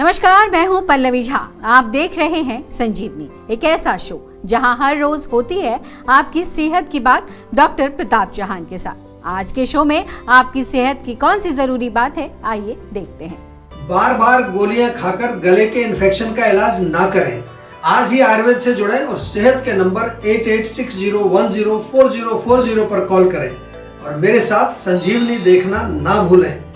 नमस्कार, मैं हूं पल्लवी झा। आप देख रहे हैं संजीवनी, एक ऐसा शो जहां हर रोज होती है आपकी सेहत की बात डॉक्टर प्रताप चौहान के साथ। आज के शो में आपकी सेहत की कौन सी जरूरी बात है, आइए देखते हैं। बार बार गोलियां खाकर गले के इन्फेक्शन का इलाज ना करें। आज ही आयुर्वेद से जुड़ें और सेहत के नंबर 8860104040 पर कॉल करें और मेरे साथ संजीवनी देखना ना भूलें।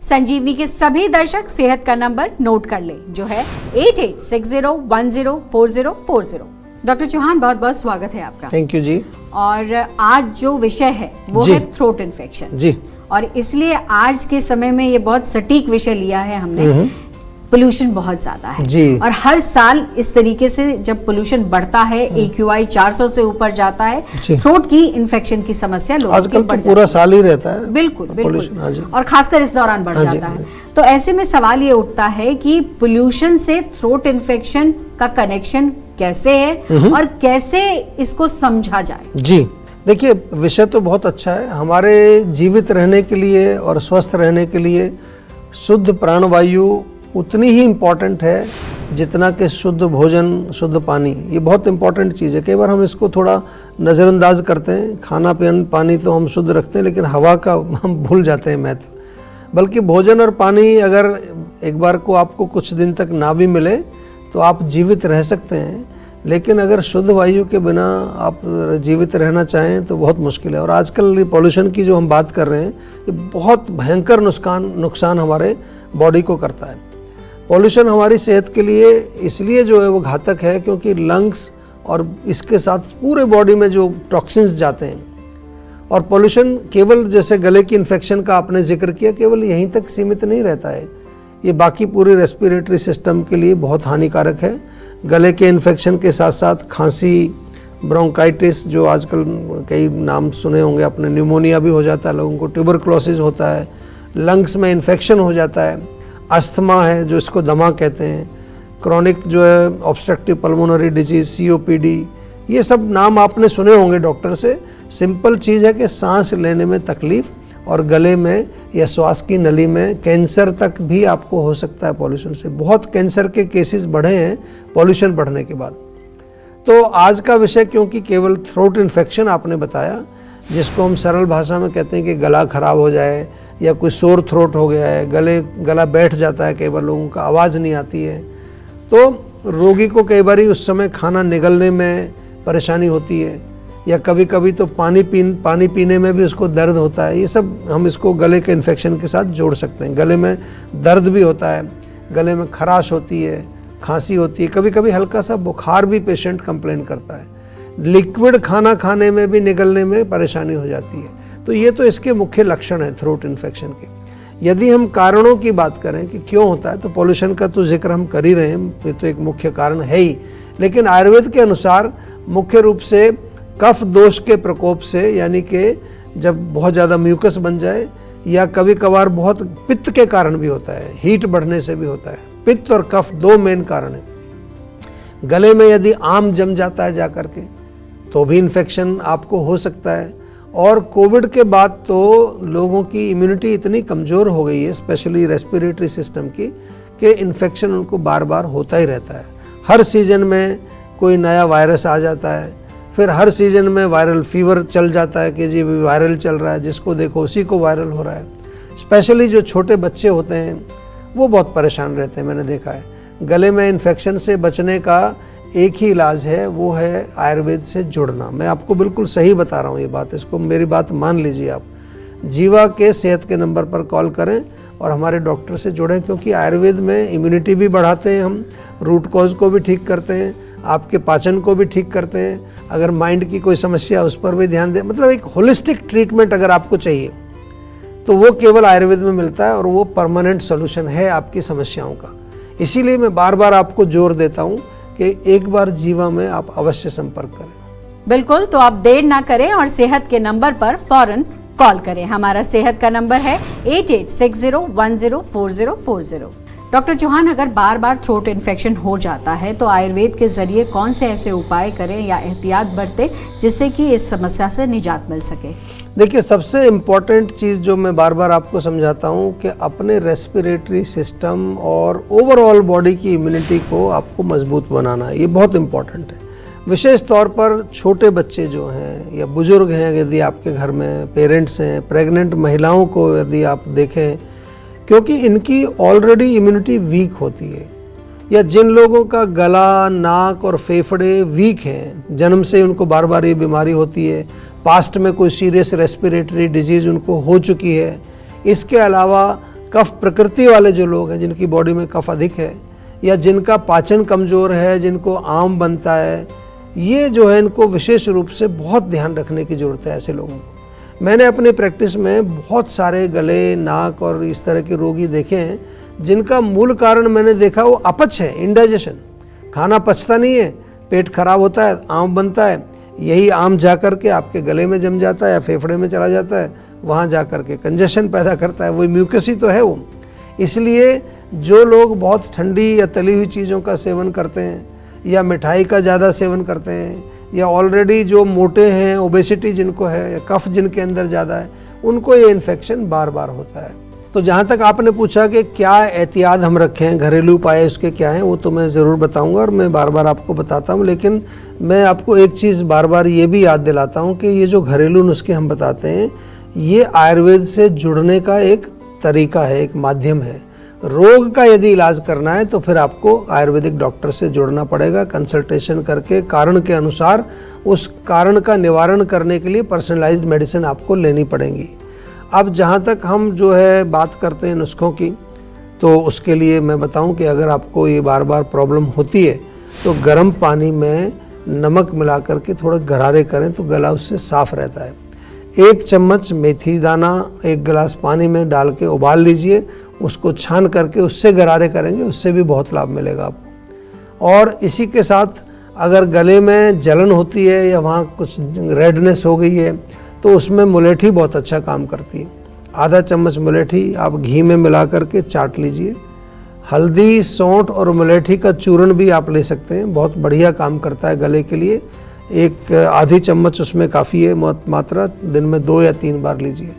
संजीवनी के सभी दर्शक सेहत का नंबर नोट कर लें, जो है 8860104040। डॉक्टर चौहान, बहुत बहुत स्वागत है आपका। थैंक यू जी। और आज जो विषय है वो है थ्रोट इन्फेक्शन जी, और इसलिए आज के समय में ये बहुत सटीक विषय लिया है हमने। पोल्यूशन बहुत ज्यादा है जी, और हर साल इस तरीके से जब पोल्यूशन बढ़ता है, AQI 400 से ऊपर जाता है, थ्रोट की इन्फेक्शन की समस्या लोगों आजकल तो पूरा साल ही रहता है। बिल्कुल बिल्कुल, और खासकर इस दौरान बढ़ जाता है। तो ऐसे में सवाल ये उठता है कि पोल्यूशन से थ्रोट इन्फेक्शन का कनेक्शन कैसे है और कैसे इसको समझा जाए। जी देखिए, विषय तो बहुत अच्छा है। हमारे जीवित रहने के लिए और स्वस्थ रहने के लिए शुद्ध प्राणवायु उतनी ही इम्पॉर्टेंट है जितना कि शुद्ध भोजन, शुद्ध पानी। ये बहुत इम्पॉर्टेंट चीज़ है। कई बार हम इसको थोड़ा नज़रअंदाज करते हैं। खाना पानी तो हम शुद्ध रखते हैं, लेकिन हवा का हम भूल जाते हैं महत्व। बल्कि भोजन और पानी अगर एक बार को आपको कुछ दिन तक ना भी मिले तो आप जीवित रह सकते हैं, लेकिन अगर शुद्ध वायु के बिना आप जीवित रहना चाहें तो बहुत मुश्किल है। और आजकल पॉल्यूशन की जो हम बात कर रहे हैं, ये बहुत भयंकर नुकसान हमारे बॉडी को करता है। पॉल्यूशन हमारी सेहत के लिए इसलिए जो है वो घातक है क्योंकि लंग्स और इसके साथ पूरे बॉडी में जो टॉक्सिन्स जाते हैं। और पॉल्यूशन केवल, जैसे गले की इन्फेक्शन का आपने जिक्र किया, केवल यहीं तक सीमित नहीं रहता है। ये बाकी पूरे रेस्पिरेटरी सिस्टम के लिए बहुत हानिकारक है। गले के इन्फेक्शन के साथ साथ खांसी, ब्रोंकाइटिस, जो आजकल कई नाम सुने होंगे आपने, न्यूमोनिया भी हो जाता है लोगों को, ट्यूबरक्लोसिस होता है, लंग्स में इन्फेक्शन हो जाता है, अस्थमा है जो इसको दमा कहते हैं, क्रॉनिक जो है ऑब्स्ट्रक्टिव पल्मोनरी डिजीज, COPD, ये सब नाम आपने सुने होंगे डॉक्टर से। सिंपल चीज़ है कि सांस लेने में तकलीफ और गले में या श्वास की नली में कैंसर तक भी आपको हो सकता है पॉल्यूशन से। बहुत कैंसर के केसेस बढ़े हैं पॉल्यूशन बढ़ने के बाद। तो आज का विषय, क्योंकि केवल थ्रोट इन्फेक्शन आपने बताया, जिसको हम सरल भाषा में कहते हैं कि गला खराब हो जाए या कोई सोर थ्रोट हो गया है, गला बैठ जाता है, कई बार लोगों का आवाज़ नहीं आती है, तो रोगी को कई बार उस समय खाना निगलने में परेशानी होती है, या कभी कभी तो पानी पीने में भी उसको दर्द होता है। ये सब हम इसको गले के इन्फेक्शन के साथ जोड़ सकते हैं। गले में दर्द भी होता है, गले में खराश होती है, खांसी होती है, कभी कभी हल्का सा बुखार भी पेशेंट कंप्लेन करता है, लिक्विड खाना खाने में भी निगलने में परेशानी हो जाती है। तो ये तो इसके मुख्य लक्षण है थ्रोट इन्फेक्शन के। यदि हम कारणों की बात करें कि क्यों होता है, तो पोल्यूशन का तो जिक्र हम कर ही रहे हैं, ये तो एक मुख्य कारण है ही। लेकिन आयुर्वेद के अनुसार मुख्य रूप से कफ दोष के प्रकोप से, यानी कि जब बहुत ज़्यादा म्यूकस बन जाए, या कभी कभार बहुत पित्त के कारण भी होता है, हीट बढ़ने से भी होता है। पित्त और कफ दो मेन कारण है। गले में यदि आम जम जाता है जाकर के तो भी इन्फेक्शन आपको हो सकता है। और कोविड के बाद तो लोगों की इम्यूनिटी इतनी कमज़ोर हो गई है, स्पेशली रेस्पिरेटरी सिस्टम की, कि इन्फेक्शन उनको बार बार होता ही रहता है। हर सीजन में कोई नया वायरस आ जाता है, फिर हर सीजन में वायरल फीवर चल जाता है कि जी वायरल चल रहा है, जिसको देखो उसी को वायरल हो रहा है। स्पेशली जो छोटे बच्चे होते हैं वो बहुत परेशान रहते हैं, मैंने देखा है। गले में इन्फेक्शन से बचने का एक ही इलाज है, वो है आयुर्वेद से जुड़ना। मैं आपको बिल्कुल सही बता रहा हूँ ये बात, इसको मेरी बात मान लीजिए आप। जीवा के सेहत के नंबर पर कॉल करें और हमारे डॉक्टर से जुड़ें, क्योंकि आयुर्वेद में इम्यूनिटी भी बढ़ाते हैं हम, रूट कॉज को भी ठीक करते हैं, आपके पाचन को भी ठीक करते हैं। अगर माइंड की कोई समस्या उस पर भी ध्यान दें, मतलब एक होलिस्टिक ट्रीटमेंट अगर आपको चाहिए तो वो केवल आयुर्वेद में मिलता है, और वो परमानेंट सोल्यूशन है आपकी समस्याओं का। इसीलिए मैं बार बार आपको जोर देता हूँ कि एक बार जीवा में आप अवश्य संपर्क करें। बिल्कुल, तो आप देर ना करें और सेहत के नंबर पर फौरन कॉल करें। हमारा सेहत का नंबर है 8860104040। डॉक्टर चौहान, अगर बार बार थ्रोट इन्फेक्शन हो जाता है तो आयुर्वेद के जरिए कौन से ऐसे उपाय करें या एहतियात बरतें जिससे कि इस समस्या से निजात मिल सके? देखिए, सबसे इम्पॉर्टेंट चीज़ जो मैं बार बार आपको समझाता हूँ कि अपने रेस्पिरेटरी सिस्टम और ओवरऑल बॉडी की इम्यूनिटी को आपको मजबूत बनाना, ये बहुत इम्पॉर्टेंट है। विशेष तौर पर छोटे बच्चे जो हैं या बुजुर्ग हैं, यदि आपके घर में पेरेंट्स हैं, प्रेग्नेंट महिलाओं को यदि आप देखें, क्योंकि इनकी ऑलरेडी इम्यूनिटी वीक होती है, या जिन लोगों का गला, नाक और फेफड़े वीक हैं, जन्म से उनको बार बार ये बीमारी होती है, पास्ट में कोई सीरियस रेस्पिरेटरी डिजीज़ उनको हो चुकी है, इसके अलावा कफ प्रकृति वाले जो लोग हैं जिनकी बॉडी में कफ अधिक है, या जिनका पाचन कमज़ोर है, जिनको आम बनता है, ये जो है इनको विशेष रूप से बहुत ध्यान रखने की ज़रूरत है ऐसे लोगों को। मैंने अपनी प्रैक्टिस में बहुत सारे गले, नाक और इस तरह के रोगी देखे हैं जिनका मूल कारण मैंने देखा वो अपच है, इंडाइजेशन। खाना पचता नहीं है, पेट खराब होता है, आम बनता है, यही आम जा कर के आपके गले में जम जाता है या फेफड़े में चला जाता है, वहाँ जा कर के कंजेशन पैदा करता है, वही म्यूकस ही तो है वो। इसलिए जो लोग बहुत ठंडी या तली हुई चीज़ों का सेवन करते हैं या मिठाई का ज़्यादा सेवन करते हैं, या ऑलरेडी जो मोटे हैं, ओबेसिटी जिनको है, या कफ जिनके अंदर ज़्यादा है, उनको ये इन्फेक्शन बार बार होता है। तो जहाँ तक आपने पूछा कि क्या एहतियात हम रखें, घरेलू उपाय उसके क्या हैं, वो तो मैं ज़रूर बताऊंगा और मैं बार बार आपको बताता हूँ। लेकिन मैं आपको एक चीज़ बार बार ये भी याद दिलाता हूँ कि ये जो घरेलू नुस्खे हम बताते हैं, ये आयुर्वेद से जुड़ने का एक तरीका है, एक माध्यम है। रोग का यदि इलाज करना है तो फिर आपको आयुर्वेदिक डॉक्टर से जुड़ना पड़ेगा, कंसल्टेशन करके कारण के अनुसार उस कारण का निवारण करने के लिए पर्सनलाइज्ड मेडिसिन आपको लेनी पड़ेगी। अब जहाँ तक हम जो है बात करते हैं नुस्खों की, तो उसके लिए मैं बताऊं कि अगर आपको ये बार बार प्रॉब्लम होती है तो गर्म पानी में नमक मिला करके थोड़ा गरारे करें तो गला उससे साफ रहता है। 1 चम्मच मेथी दाना 1 गिलास पानी में डाल के उबाल लीजिए, उसको छान करके उससे गरारे करेंगे, उससे भी बहुत लाभ मिलेगा आपको। और इसी के साथ अगर गले में जलन होती है या वहाँ कुछ रेडनेस हो गई है तो उसमें मुलेठी बहुत अच्छा काम करती है। आधा चम्मच मुलेठी आप घी में मिला करके चाट लीजिए। हल्दी, सौंठ और मुलेठी का चूर्ण भी आप ले सकते हैं, बहुत बढ़िया काम करता है गले के लिए। 1 आधी चम्मच उसमें काफ़ी है मात्रा, दिन में 2 या 3 बार लीजिए।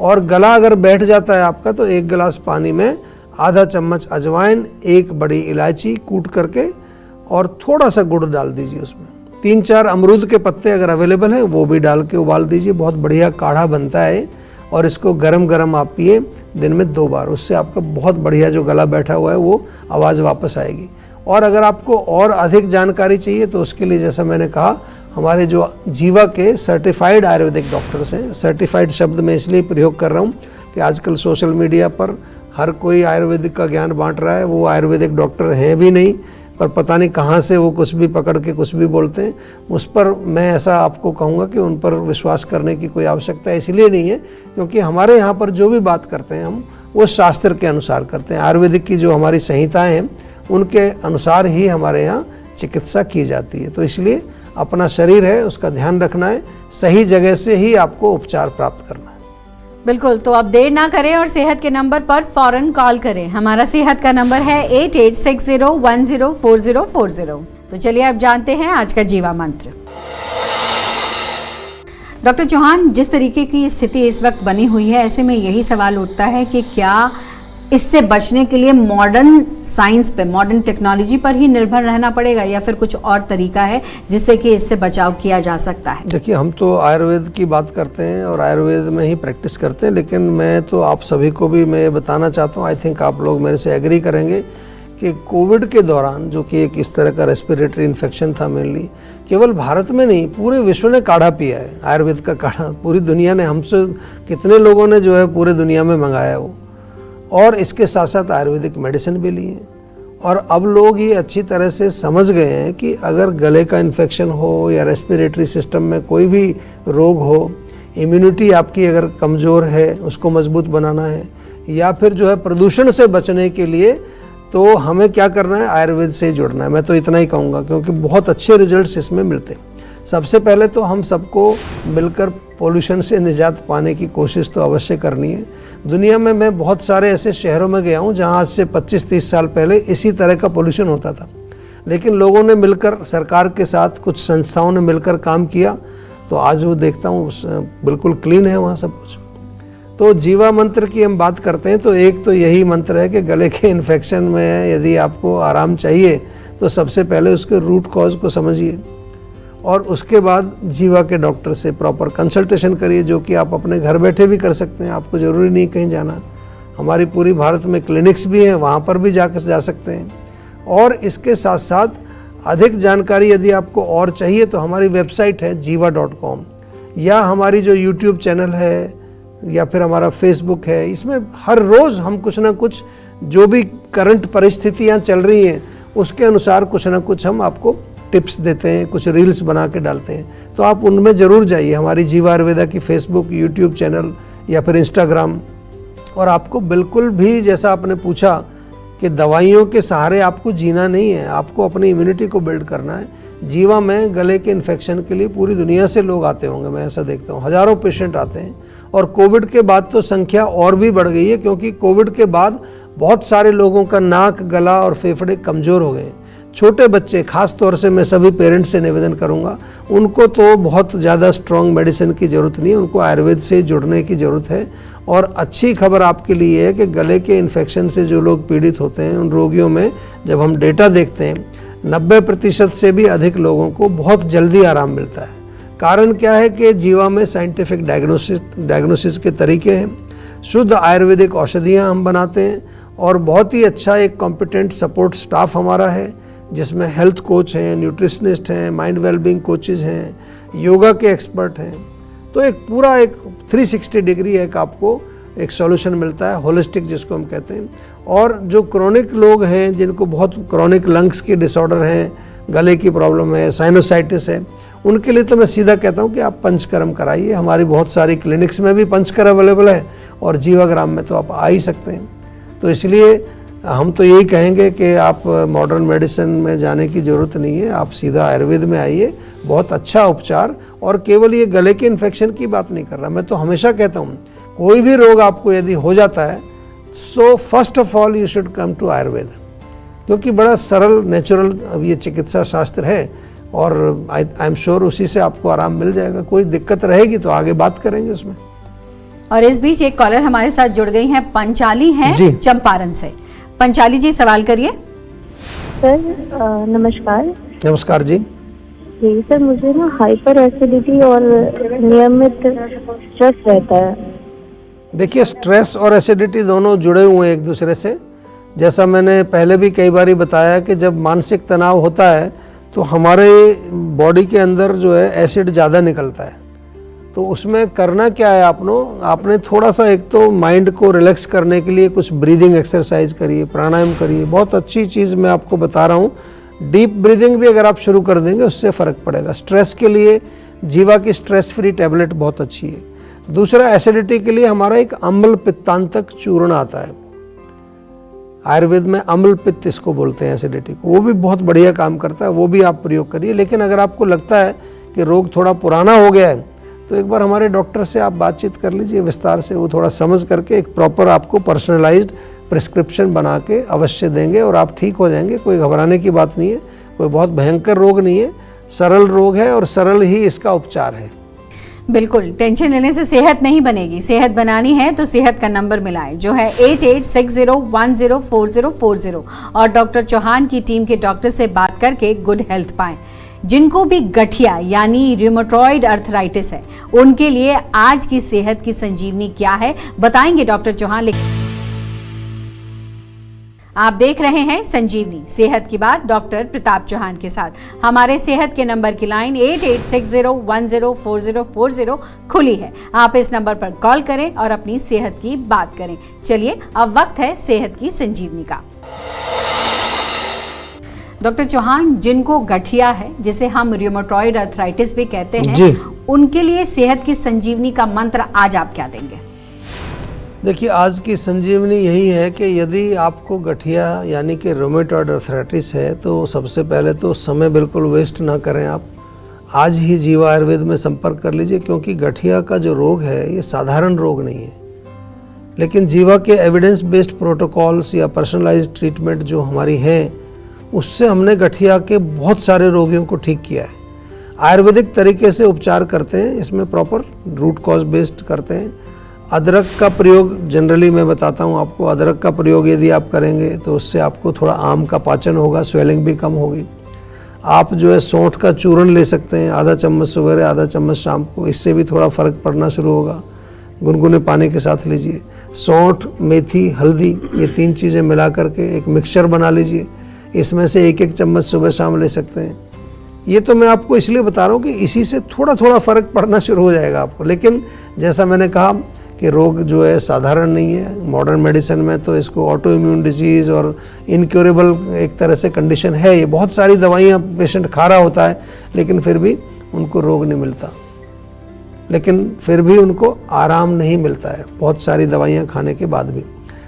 और गला अगर बैठ जाता है आपका तो 1 गिलास पानी में आधा चम्मच अजवाइन, 1 बड़ी इलायची कूट करके और थोड़ा सा गुड़ डाल दीजिए उसमें। 3-4 अमरूद के पत्ते अगर अवेलेबल हैं वो भी डाल के उबाल दीजिए, बहुत बढ़िया काढ़ा बनता है। और इसको गरम गरम आप पिए दिन में 2 बार, उससे आपका बहुत बढ़िया जो गला बैठा हुआ है वो आवाज़ वापस आएगी। और अगर आपको और अधिक जानकारी चाहिए तो उसके लिए जैसा मैंने कहा, हमारे जो जीवा के सर्टिफाइड आयुर्वेदिक डॉक्टर्स हैं, सर्टिफाइड शब्द मैं इसलिए प्रयोग कर रहा हूँ कि आजकल सोशल मीडिया पर हर कोई आयुर्वेदिक का ज्ञान बांट रहा है, वो आयुर्वेदिक डॉक्टर हैं भी नहीं, पर पता नहीं कहाँ से वो कुछ भी पकड़ के कुछ भी बोलते हैं। उस पर मैं ऐसा आपको कहूँगा कि उन पर विश्वास करने की कोई आवश्यकता इसलिए नहीं है क्योंकि हमारे यहाँ पर जो भी बात करते हैं हम वो शास्त्र के अनुसार करते हैं। आयुर्वेदिक की जो हमारी संहिताएँ हैं उनके अनुसार ही हमारे यहाँ चिकित्सा की जाती है। तो इसलिए अपना शरीर है उसका ध्यान रखना है, सही जगह से ही आपको उपचार प्राप्त करना है। बिल्कुल, तो अब देर ना करें और सेहत के नंबर पर फौरन कॉल करें। हमारा सेहत का नंबर है 8860104040। तो चलिए अब जानते हैं आज का जीवा मंत्र। डॉक्टर चौहान, जिस तरीके की स्थिति इस वक्त बनी हुई है, ऐसे में यही सवाल उठता है कि क्या इससे बचने के लिए मॉडर्न साइंस पे, मॉडर्न टेक्नोलॉजी पर ही निर्भर रहना पड़ेगा या फिर कुछ और तरीका है जिससे कि इससे बचाव किया जा सकता है? देखिए, हम तो आयुर्वेद की बात करते हैं और आयुर्वेद में ही प्रैक्टिस करते हैं, लेकिन मैं तो आप सभी को भी मैं बताना चाहता हूँ, आई थिंक आप लोग मेरे से एग्री करेंगे कि कोविड के दौरान जो कि एक इस तरह का रेस्पिरेटरी इन्फेक्शन था मेनली, केवल भारत में नहीं पूरे विश्व ने काढ़ा पिया है, आयुर्वेद का काढ़ा। पूरी दुनिया ने, हमसे कितने लोगों ने जो है पूरे दुनिया में मंगाया वो, और इसके साथ साथ आयुर्वेदिक मेडिसिन भी ली है। और अब लोग ये अच्छी तरह से समझ गए हैं कि अगर गले का इन्फेक्शन हो या रेस्पिरेटरी सिस्टम में कोई भी रोग हो, इम्यूनिटी आपकी अगर कमज़ोर है उसको मजबूत बनाना है, या फिर जो है प्रदूषण से बचने के लिए तो हमें क्या करना है, आयुर्वेद से जुड़ना है। मैं तो इतना ही कहूँगा क्योंकि बहुत अच्छे रिजल्ट्स इसमें मिलते हैं। सबसे पहले तो हम सबको मिलकर पोल्यूशन से निजात पाने की कोशिश तो अवश्य करनी है। दुनिया में मैं बहुत सारे ऐसे शहरों में गया हूँ जहाँ आज से 25-30 साल पहले इसी तरह का पोल्यूशन होता था, लेकिन लोगों ने मिलकर, सरकार के साथ कुछ संस्थाओं ने मिलकर काम किया, तो आज वो देखता हूँ बिल्कुल क्लीन है वहाँ सब कुछ। तो जीवा मंत्र की हम बात करते हैं तो एक तो यही मंत्र है कि गले के इन्फेक्शन में यदि आपको आराम चाहिए तो सबसे पहले उसके रूट कॉज को समझिए और उसके बाद जीवा के डॉक्टर से प्रॉपर कंसल्टेशन करिए, जो कि आप अपने घर बैठे भी कर सकते हैं, आपको ज़रूरी नहीं कहीं जाना। हमारी पूरी भारत में क्लिनिक्स भी हैं, वहाँ पर भी जा सकते हैं। और इसके साथ साथ अधिक जानकारी यदि आपको और चाहिए तो हमारी वेबसाइट है jiva.com, या हमारी जो YouTube चैनल है या फिर हमारा फेसबुक है, इसमें हर रोज़ हम कुछ ना कुछ जो भी करंट परिस्थितियाँ चल रही हैं उसके अनुसार कुछ ना कुछ हम आपको टिप्स देते हैं, कुछ रील्स बना के डालते हैं। तो आप उनमें ज़रूर जाइए, हमारी जीवा आयुर्वेदा की फेसबुक, यूट्यूब चैनल या फिर इंस्टाग्राम। और आपको बिल्कुल भी, जैसा आपने पूछा कि दवाइयों के सहारे आपको जीना नहीं है, आपको अपनी इम्यूनिटी को बिल्ड करना है। जीवा में गले के इन्फेक्शन के लिए पूरी दुनिया से लोग आते होंगे, मैं ऐसा देखता हूँ, हज़ारों पेशेंट आते हैं। और कोविड के बाद तो संख्या और भी बढ़ गई है, क्योंकि कोविड के बाद बहुत सारे लोगों का नाक, गला और फेफड़े कमज़ोर हो गए हैं। छोटे बच्चे, खास तौर से मैं सभी पेरेंट्स से निवेदन करूंगा, उनको तो बहुत ज़्यादा स्ट्रॉन्ग मेडिसिन की ज़रूरत नहीं है, उनको आयुर्वेद से जुड़ने की ज़रूरत है। और अच्छी खबर आपके लिए है कि गले के इन्फेक्शन से जो लोग पीड़ित होते हैं, उन रोगियों में जब हम डेटा देखते हैं 90% से भी अधिक लोगों को बहुत जल्दी आराम मिलता है। कारण क्या है कि जीवा में साइंटिफिक डायग्नोसिस के तरीके हैं, शुद्ध आयुर्वेदिक औषधियाँ हम बनाते हैं और बहुत ही अच्छा एक कॉम्पिटेंट सपोर्ट स्टाफ हमारा है, जिसमें हेल्थ कोच हैं, न्यूट्रिशनिस्ट हैं, माइंड वेलबींग कोचेज हैं, योगा के एक्सपर्ट हैं। तो एक पूरा एक 360 डिग्री एक आपको एक सॉल्यूशन मिलता है, होलिस्टिक जिसको हम कहते हैं। और जो क्रोनिक लोग हैं, जिनको बहुत क्रोनिक लंग्स की डिसऑर्डर हैं, गले की प्रॉब्लम है, साइनोसाइटिस है, उनके लिए तो मैं सीधा कहता हूँ कि आप पंचकर्म कराइए। हमारी बहुत सारी क्लिनिक्स में भी पंचकर्म अवेलेबल है और जीवाग्राम में तो आप आ ही सकते हैं। तो इसलिए हम तो यही कहेंगे कि आप मॉडर्न मेडिसिन में जाने की ज़रूरत नहीं है, आप सीधा आयुर्वेद में आइए, बहुत अच्छा उपचार। और केवल ये गले के इन्फेक्शन की बात नहीं कर रहा, मैं तो हमेशा कहता हूँ कोई भी रोग आपको यदि हो जाता है, so first of all you should come to Ayurveda, क्योंकि बड़ा सरल, नेचुरल अब ये चिकित्सा शास्त्र है और आई एम श्योर उसी से आपको आराम मिल जाएगा। कोई दिक्कत रहेगी तो आगे बात करेंगे उसमें। और इस बीच एक कॉलर हमारे साथ जुड़ गई हैं, पंचाली हैं चंपारण से। पंचाली जी, सवाल करिए। सर नमस्कार। नमस्कार जी। जी सर, मुझे ना हाइपर एसिडिटी और नियमित स्ट्रेस रहता है। देखिए, स्ट्रेस और एसिडिटी दोनों जुड़े हुए हैं एक दूसरे से। जैसा मैंने पहले भी कई बार बताया कि जब मानसिक तनाव होता है तो हमारे बॉडी के अंदर जो है एसिड ज़्यादा निकलता है। तो उसमें करना क्या है, आपने थोड़ा सा, एक तो माइंड को रिलैक्स करने के लिए कुछ ब्रीदिंग एक्सरसाइज करिए, प्राणायाम करिए। बहुत अच्छी चीज़ मैं आपको बता रहा हूँ, डीप ब्रीदिंग भी अगर आप शुरू कर देंगे उससे फ़र्क पड़ेगा। स्ट्रेस के लिए जीवा की स्ट्रेस फ्री टैबलेट बहुत अच्छी है। दूसरा, एसिडिटी के लिए हमारा एक अम्ल पित्तांतक चूर्ण आता है, आयुर्वेद में अम्ल पित्त इसको बोलते हैं एसिडिटी को, वो भी बहुत बढ़िया काम करता है, वो भी आप प्रयोग करिए। लेकिन अगर आपको लगता है कि रोग थोड़ा पुराना हो गया है तो एक बार हमारे डॉक्टर से आप बातचीत कर लीजिए विस्तार से, वो थोड़ा समझ करके एक प्रॉपर आपको पर्सनलाइज्ड प्रिस्क्रिप्शन बना के अवश्य देंगे और आप ठीक हो जाएंगे। कोई घबराने की बात नहीं है, कोई बहुत भयंकर रोग नहीं है, सरल रोग है और सरल ही इसका उपचार है। बिल्कुल, टेंशन लेने से सेहत नहीं बनेगी। सेहत बनानी है तो सेहत का नंबर मिलाएं, जो है 8860104040 और डॉक्टर चौहान की टीम के डॉक्टर से बात करके गुड हेल्थ पाएं। जिनको भी गठिया यानी रियोमेटॉइड अर्थराइटिस है, उनके लिए आज की सेहत की संजीवनी क्या है बताएंगे डॉक्टर चौहान। आप देख रहे हैं संजीवनी, सेहत की बात डॉक्टर प्रताप चौहान के साथ। हमारे सेहत के नंबर की लाइन 8860104040 खुली है। आप इस नंबर पर कॉल करें और अपनी सेहत की बात करें। चलिए, अब वक्त है सेहत की संजीवनी का। डॉक्टर चौहान, जिनको गठिया है, जिसे हम रियोमेटॉइड अर्थराइटिस भी कहते हैं, उनके लिए सेहत की संजीवनी का मंत्र आज आप क्या देंगे? देखिए, आज की संजीवनी यही है कि यदि आपको गठिया यानी कि रोमेटॉइड अर्थराइटिस है तो सबसे पहले तो समय बिल्कुल वेस्ट ना करें। आप आज ही जीवा आयुर्वेद में संपर्क कर लीजिए, क्योंकि गठिया का जो रोग है ये साधारण रोग नहीं है, लेकिन जीवा के एविडेंस बेस्ड प्रोटोकॉल्स या पर्सनलाइज्ड ट्रीटमेंट जो हमारी हैं, उससे हमने गठिया के बहुत सारे रोगियों को ठीक किया है। आयुर्वेदिक तरीके से उपचार करते हैं, इसमें प्रॉपर रूट कॉज बेस्ड करते हैं। अदरक का प्रयोग जनरली मैं बताता हूँ आपको, अदरक का प्रयोग यदि आप करेंगे तो उससे आपको थोड़ा आम का पाचन होगा, स्वेलिंग भी कम होगी। आप जो है सौंठ का चूर्ण ले सकते हैं, आधा चम्मच सुबह आधा चम्मच शाम को, इससे भी थोड़ा फर्क पड़ना शुरू होगा। गुनगुने पानी के साथ लीजिए। सौंठ, मेथी, हल्दी, ये 3 चीज़ें मिला करके एक मिक्सचर बना लीजिए, इसमें से 1-1 चम्मच सुबह शाम ले सकते हैं। ये तो मैं आपको इसलिए बता रहा हूँ कि इसी से थोड़ा थोड़ा फ़र्क पड़ना शुरू हो जाएगा आपको। लेकिन जैसा मैंने कहा कि रोग जो है साधारण नहीं है, मॉडर्न मेडिसिन में तो इसको ऑटो इम्यून डिजीज़ और इनक्योरेबल एक तरह से कंडीशन है। ये बहुत सारी दवाइयाँ पेशेंट खा रहा होता है, लेकिन फिर भी उनको रोग नहीं मिलता, लेकिन फिर भी उनको आराम नहीं मिलता है बहुत सारी दवाइयाँ खाने के बाद भी।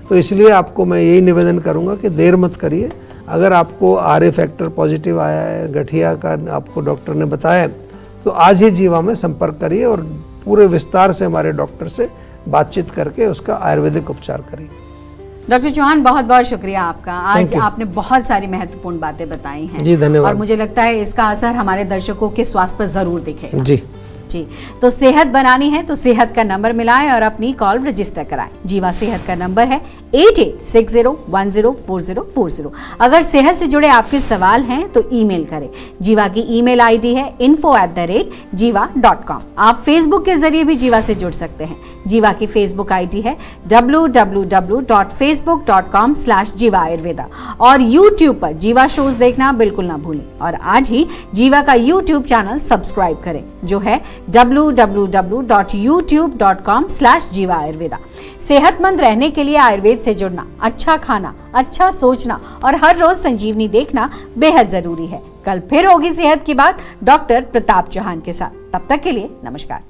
तो इसलिए आपको मैं यही निवेदन करूँगा कि देर मत करिए। अगर आपको RA फैक्टर पॉजिटिव आया है, गठिया का आपको डॉक्टर ने बताया, तो आज ही जीवा में संपर्क करिए और पूरे विस्तार से हमारे डॉक्टर से बातचीत करके उसका आयुर्वेदिक उपचार करिए। डॉक्टर चौहान, बहुत बहुत शुक्रिया आपका। आज आपने बहुत सारी महत्वपूर्ण बातें बताई हैं। जी धन्यवाद। और मुझे लगता है इसका असर हमारे दर्शकों के स्वास्थ्य पर जरूर दिखेगा। जी जी, तो सेहत बनानी है तो सेहत का नंबर मिलाएं और अपनी कॉल रजिस्टर कराएं। जीवा सेहत का नंबर है 8860104040। अगर सेहत से जुड़े आपके सवाल हैं तो ईमेल करें। जीवा की ईमेल आईडी है info@jiva.com। आप फेसबुक के जरिए भी जीवा से जुड़ सकते हैं। जीवा की फेसबुक आईडी है www.facebook.com/jiva ayurveda। और यूट्यूब पर जीवा शोज देखना बिल्कुल ना भूलें। और आज ही जीवा का यूट्यूब चैनल सब्सक्राइब करें, जो है www.youtube.com/jiva ayurveda। सेहतमंद रहने के लिए आयुर्वेद से जुड़ना, अच्छा खाना, अच्छा सोचना और हर रोज संजीवनी देखना बेहद जरूरी है। कल फिर होगी सेहत की बात डॉक्टर प्रताप चौहान के साथ। तब तक के लिए नमस्कार।